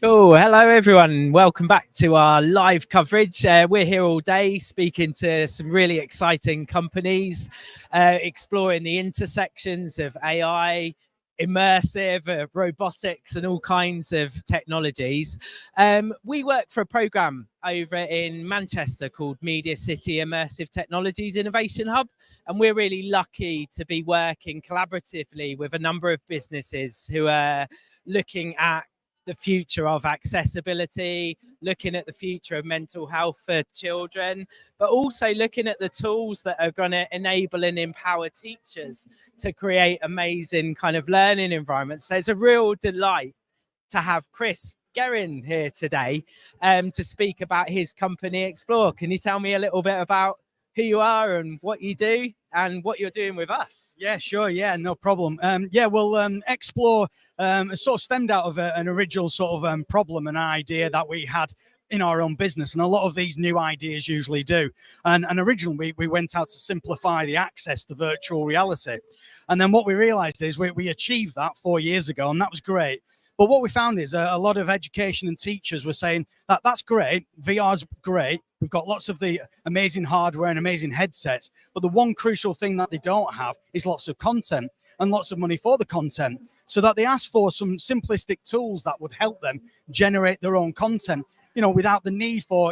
Cool. Hello, everyone. Welcome back to our live coverage. We're here all day speaking to some really exciting companies, exploring the intersections of AI, immersive, robotics, and all kinds of technologies. We work for a program over in Manchester called Media City Immersive Technologies Innovation Hub. And we're really lucky to be working collaboratively with a number of businesses who are looking at the future of accessibility, looking at the future of mental health for children, but also looking at the tools that are going to enable and empower teachers to create amazing kind of learning environments. So it's a real delight to have Chris Guerin here today to speak about his company Xpllore. Can you tell me a little bit about who you are and what you do and what you're doing with us? Yeah, sure. Yeah, no problem. Xpllore sort of stemmed out of an original sort of problem and idea that we had in our own business, and a lot of these new ideas usually do. And originally we went out to simplify the access to virtual reality. And then what we realized is we achieved that 4 years ago, and that was great. But what we found is a lot of education and teachers were saying that that's great, VR's great, we've got lots of the amazing hardware and amazing headsets, but the one crucial thing that they don't have is lots of content and lots of money for the content. So that they asked for some simplistic tools that would help them generate their own content, without the need for,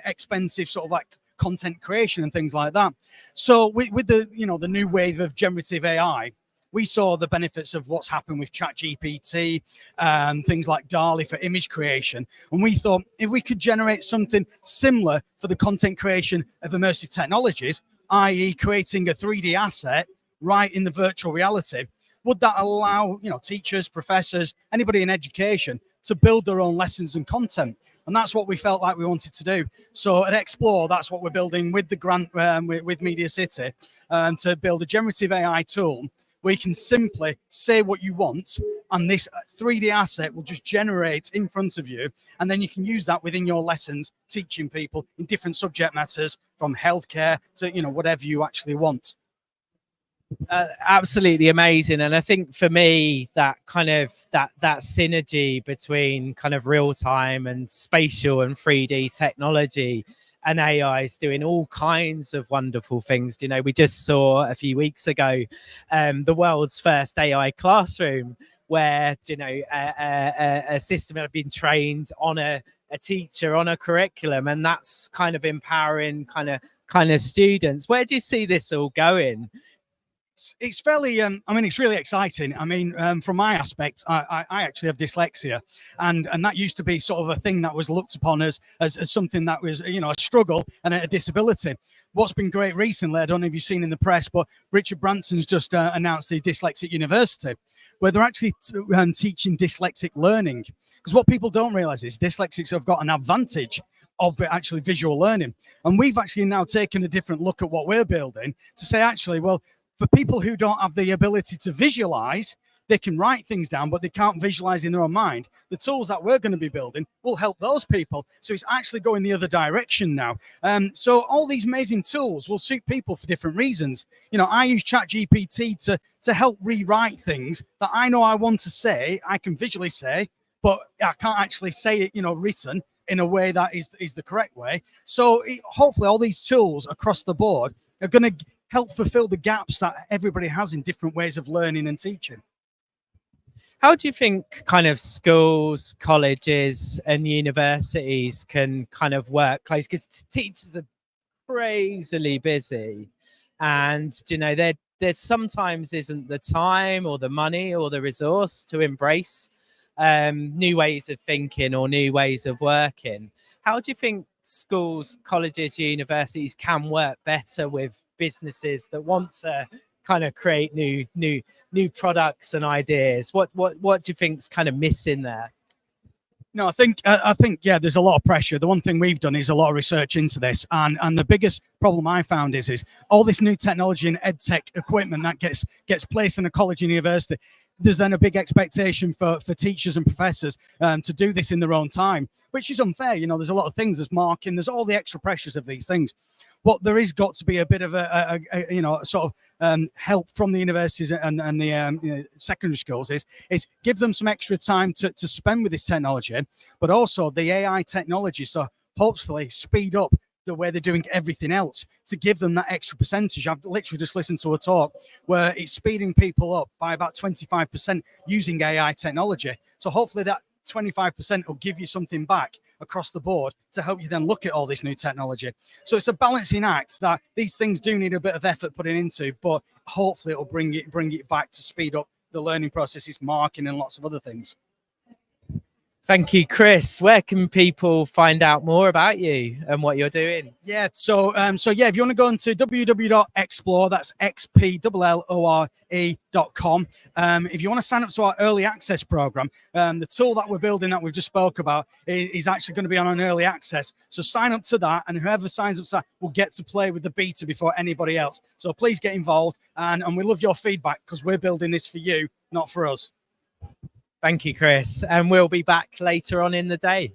expensive sort of like content creation and things like that. So with the, the new wave of generative AI, we saw the benefits of what's happened with ChatGPT and things like DALL-E for image creation. And we thought if we could generate something similar for the content creation of immersive technologies, i.e. creating a 3D asset right in the virtual reality, would that allow, teachers, professors, anybody in education to build their own lessons and content? And that's what we felt like we wanted to do. So at Xpllore, that's what we're building with the grant with Media City, to build a generative AI tool where you can simply say what you want, and this 3D asset will just generate in front of you, and then you can use that within your lessons, teaching people in different subject matters, from healthcare to whatever you actually want. Absolutely amazing. And I think for me, that kind of that synergy between kind of real time and spatial and 3D technology and AI is doing all kinds of wonderful things. We just saw a few weeks ago the world's first AI classroom, where a system had been trained on a teacher on a curriculum, and that's kind of empowering kind of students. Where do you see this all going? It's fairly, it's really exciting. From my aspect, I actually have dyslexia, and that used to be sort of a thing that was looked upon as something that was, a struggle and a disability. What's been great recently, I don't know if you've seen in the press, but Richard Branson's just announced the Dyslexic University, where they're actually teaching dyslexic learning. Because what people don't realize is dyslexics have got an advantage of actually visual learning. And we've actually now taken a different look at what we're building to say, actually, well, for people who don't have the ability to visualize, they can write things down, but they can't visualize in their own mind. The tools that we're going to be building will help those people. So it's actually going the other direction now. So all these amazing tools will suit people for different reasons. I use ChatGPT to help rewrite things that I know I want to say, I can visually say, but I can't actually say it, written in a way that is the correct way. So hopefully all these tools across the board are going to help fulfill the gaps that everybody has in different ways of learning and teaching. How do you think kind of schools, colleges and universities can kind of work close? Because teachers are crazily busy, and there sometimes isn't the time or the money or the resource to embrace new ways of thinking or new ways of working. How do you think schools, colleges, universities can work better with businesses that want to kind of create new products and ideas? What do you think's kind of missing there? No, I think yeah, there's a lot of pressure. The one thing we've done is a lot of research into this, and the biggest problem I found is all this new technology and edtech equipment that gets placed in a college and university. There's then a big expectation for teachers and professors to do this in their own time, which is unfair. There's a lot of things, there's marking, there's all the extra pressures of these things. but there is got to be a bit of a you know, sort of help from the universities and the you know, secondary schools is give them some extra time to spend with this technology, but also the AI technology. So hopefully speed up the way they're doing everything else to give them that extra percentage. I've literally just listened to a talk where it's speeding people up by about 25% using AI technology. So hopefully that 25% will give you something back across the board to help you then look at all this new technology. So it's a balancing act that these things do need a bit of effort putting into, but hopefully it will bring it back to speed up the learning processes, marking, and lots of other things. Thank you, Chris. Where can people find out more about you and what you're doing? Yeah, so yeah, if you want to go into www.xpllore, that's xpllore.com. If you want to sign up to our early access program, the tool that we're building that we've just spoke about is actually going to be on an early access. So sign up to that, and whoever signs up to that will get to play with the beta before anybody else. So please get involved, and we love your feedback because we're building this for you, not for us. Thank you, Chris. And we'll be back later on in the day.